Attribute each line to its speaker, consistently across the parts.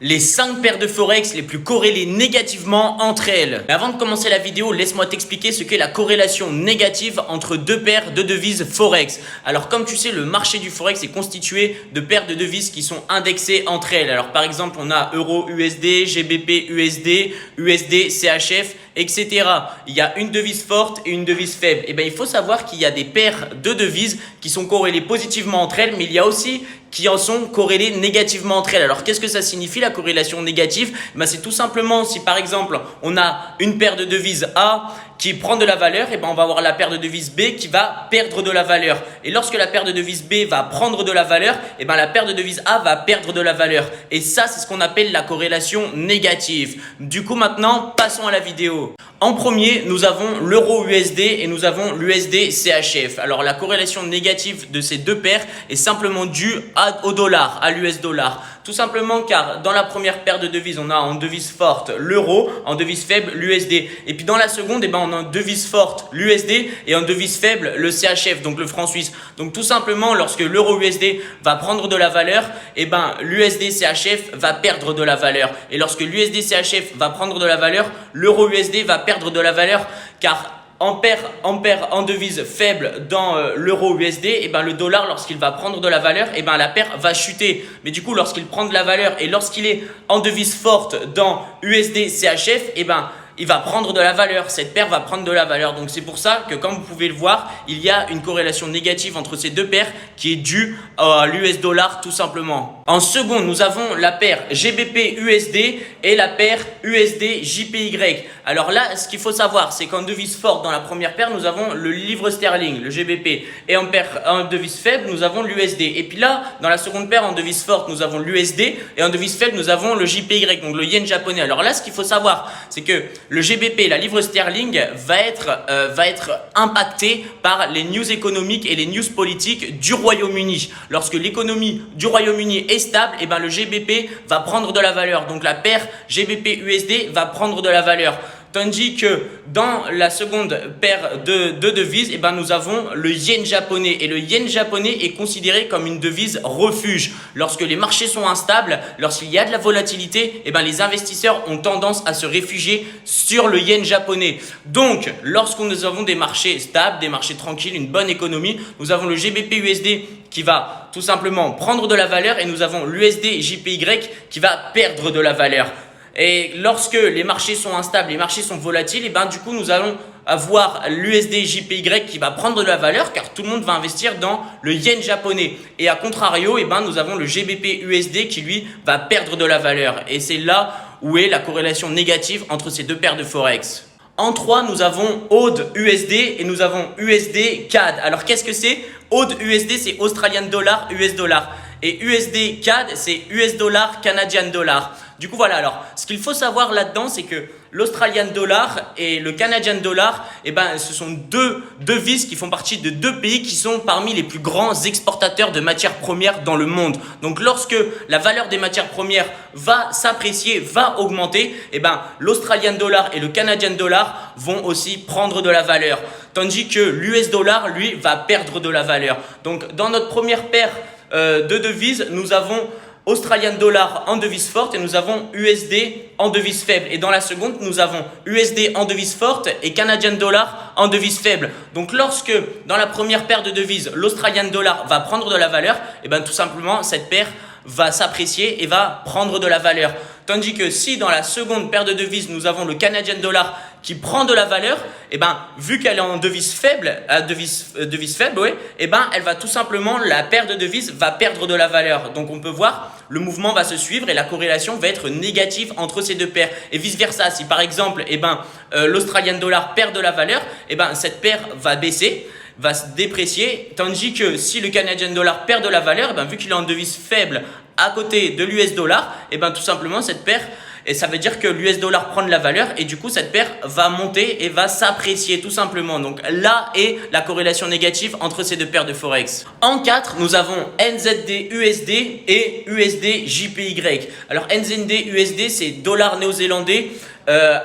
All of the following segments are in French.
Speaker 1: Les 5 paires de Forex les plus corrélées négativement entre elles. Mais avant de commencer la vidéo, laisse-moi t'expliquer ce qu'est la corrélation négative entre deux paires de devises Forex. Alors comme tu sais, le marché du Forex est constitué de paires de devises qui sont indexées entre elles. Alors par exemple, on a Euro USD, GBP USD, USD CHF, etc. Il y a une devise forte et une devise faible. Et bien il faut savoir qu'il y a des paires de devises qui sont corrélées positivement entre elles, mais il y a aussi qui en sont corrélées négativement entre elles. Alors qu'est-ce que ça signifie la corrélation négative? C'est tout simplement si par exemple on a une paire de devises A qui prend de la valeur, et on va avoir la paire de devises B qui va perdre de la valeur. Et lorsque la paire de devises B va prendre de la valeur, la paire de devises A va perdre de la valeur. Et ça, c'est ce qu'on appelle la corrélation négative. Du coup, maintenant, passons à la vidéo. En premier, nous avons l'euro USD et nous avons l'USD CHF. Alors, la corrélation négative de ces deux paires est simplement due au dollar, à l'US dollar. Tout simplement car dans la première paire de devises, on a en devise forte l'euro, en devise faible l'USD. Et puis dans la seconde, on a en devise forte l'USD et en devise faible le CHF, donc le franc suisse. Donc tout simplement, lorsque l'euro USD va prendre de la valeur, l'USD CHF va perdre de la valeur. Et lorsque l'USD CHF va prendre de la valeur, l'euro USD va perdre de la valeur car en devise faible dans l'euro USD, le dollar, lorsqu'il va prendre de la valeur, la paire va chuter. Mais du coup, lorsqu'il prend de la valeur et lorsqu'il est en devise forte dans USD CHF, il va prendre de la valeur, cette paire va prendre de la valeur. Donc c'est pour ça que comme vous pouvez le voir, il y a une corrélation négative entre ces deux paires qui est due à l'US dollar tout simplement. En second, nous avons la paire GBP USD et la paire USD JPY. Alors là, ce qu'il faut savoir, c'est qu'en devise forte dans la première paire, nous avons le livre sterling, le GBP. Et en devise faible, nous avons l'USD. Et puis là, dans la seconde paire, en devise forte, nous avons l'USD. Et en devise faible, nous avons le JPY, donc le yen japonais. Alors là, ce qu'il faut savoir, c'est que le GBP, la livre sterling, va être impacté par les news économiques et les news politiques du Royaume-Uni. Lorsque l'économie du Royaume-Uni est stable, le GBP va prendre de la valeur. Donc la paire GBP-USD va prendre de la valeur. Tandis que dans la seconde paire de devises, nous avons le yen japonais. Et le yen japonais est considéré comme une devise refuge. Lorsque les marchés sont instables, lorsqu'il y a de la volatilité, les investisseurs ont tendance à se réfugier sur le yen japonais. Donc, lorsque nous avons des marchés stables, des marchés tranquilles, une bonne économie, nous avons le GBP USD qui va tout simplement prendre de la valeur et nous avons l'USD JPY qui va perdre de la valeur. Et lorsque les marchés sont instables, les marchés sont volatiles, du coup nous allons avoir l'USD JPY qui va prendre de la valeur car tout le monde va investir dans le yen japonais. Et à contrario, nous avons le GBP USD qui lui va perdre de la valeur. Et c'est là où est la corrélation négative entre ces deux paires de Forex. En 3, nous avons AUD USD et nous avons USD CAD. Alors qu'est-ce que c'est? AUD USD, c'est Australian Dollar, US Dollar. Et USD CAD, c'est US Dollar, Canadian Dollar. Du coup, voilà. Alors, ce qu'il faut savoir là-dedans, c'est que l'Australian Dollar et le Canadian Dollar, ce sont deux devises qui font partie de deux pays qui sont parmi les plus grands exportateurs de matières premières dans le monde. Donc, lorsque la valeur des matières premières va s'apprécier, va augmenter, l'Australian Dollar et le Canadian Dollar vont aussi prendre de la valeur. Tandis que l'US Dollar, lui, va perdre de la valeur. Donc, dans notre première paire de devises, nous avons Australian Dollar en devise forte et nous avons USD en devise faible. Et dans la seconde, nous avons USD en devise forte et Canadian Dollar en devise faible. Donc lorsque dans la première paire de devises, l'Australian Dollar va prendre de la valeur, tout simplement cette paire va s'apprécier et va prendre de la valeur. Tandis que si dans la seconde paire de devises, nous avons le Canadian Dollar qui prend de la valeur, vu qu'elle est en devise faible, elle va tout simplement, la paire de devises va perdre de la valeur. Donc on peut voir, le mouvement va se suivre et la corrélation va être négative entre ces deux paires. Et vice versa, si par exemple, l'Australian Dollar perd de la valeur, cette paire va baisser, va se déprécier, tandis que si le Canadian Dollar perd de la valeur, vu qu'il est en devise faible à côté de l'US Dollar, tout simplement cette paire, et ça veut dire que l'US Dollar prend de la valeur et du coup cette paire va monter et va s'apprécier tout simplement. Donc là est la corrélation négative entre ces deux paires de Forex. En 4, nous avons NZD USD et USD JPY. Alors NZD USD, c'est dollar néo-zélandais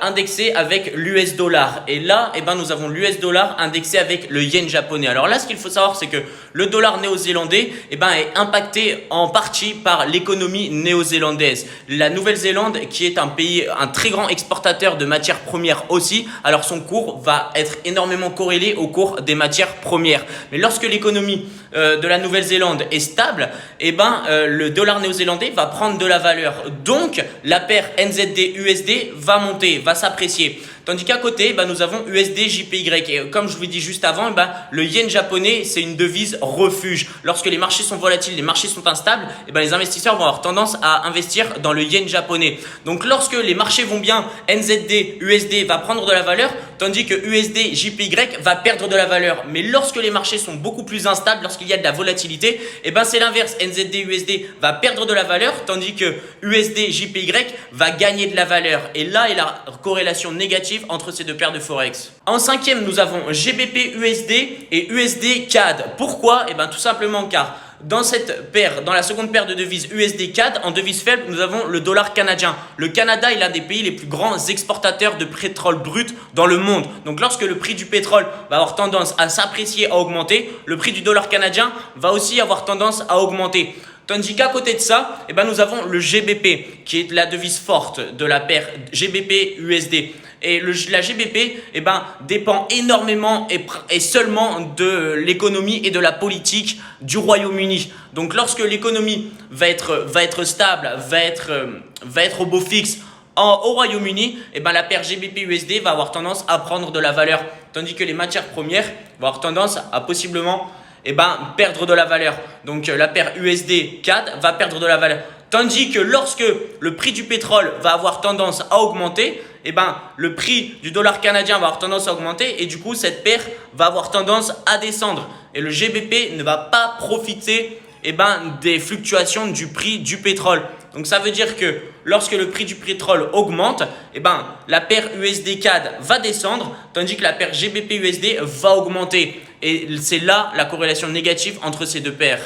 Speaker 1: indexé avec l'US dollar. Et là, eh ben, nous avons l'US dollar indexé avec le yen japonais. Alors là, ce qu'il faut savoir, c'est que le dollar néo-zélandais eh ben, est impacté en partie par l'économie néo-zélandaise. La Nouvelle-Zélande, qui est un pays, un très grand exportateur de matières premières aussi, alors son cours va être énormément corrélé au cours des matières premières. Mais lorsque l'économie de la Nouvelle-Zélande est stable, eh ben, le dollar néo-zélandais va prendre de la valeur. Donc, la paire NZD-USD va monter, va s'apprécier. Tandis qu'à côté, bah, nous avons USD-JPY. Et comme je vous dis juste avant, bah, le yen japonais, c'est une devise refuge. Lorsque les marchés sont volatiles, les marchés sont instables, et bah, les investisseurs vont avoir tendance à investir dans le yen japonais. Donc, lorsque les marchés vont bien, NZD-USD va prendre de la valeur, tandis que USD-JPY va perdre de la valeur. Mais lorsque les marchés sont beaucoup plus instables, lorsqu'il y a de la volatilité, et ben c'est l'inverse. NZD-USD va perdre de la valeur, tandis que USD-JPY va gagner de la valeur. Et là est la corrélation négative entre ces deux paires de Forex. En cinquième, nous avons GBP-USD et USD-CAD. Pourquoi? Et ben tout simplement car dans cette paire, dans la seconde paire de devises USD-CAD, en devise faible, nous avons le dollar canadien. Le Canada est l'un des pays les plus grands exportateurs de pétrole brut dans le monde. Donc lorsque le prix du pétrole va avoir tendance à s'apprécier, à augmenter, le prix du dollar canadien va aussi avoir tendance à augmenter. Tandis qu'à côté de ça, eh ben nous avons le GBP, qui est la devise forte de la paire GBP-USD. Et la GBP eh ben, dépend énormément et seulement de l'économie et de la politique du Royaume-Uni. Donc lorsque l'économie va être stable, va être au beau fixe au Royaume-Uni, eh ben, la paire GBP-USD va avoir tendance à prendre de la valeur. Tandis que les matières premières vont avoir tendance à possiblement eh ben, perdre de la valeur. Donc la paire USD-CAD va perdre de la valeur. Tandis que lorsque le prix du pétrole va avoir tendance à augmenter, eh ben, le prix du dollar canadien va avoir tendance à augmenter et du coup cette paire va avoir tendance à descendre. Et le GBP ne va pas profiter eh ben, des fluctuations du prix du pétrole. Donc ça veut dire que lorsque le prix du pétrole augmente, eh ben, la paire USD-CAD va descendre, tandis que la paire GBP-USD va augmenter. Et c'est là la corrélation négative entre ces deux paires.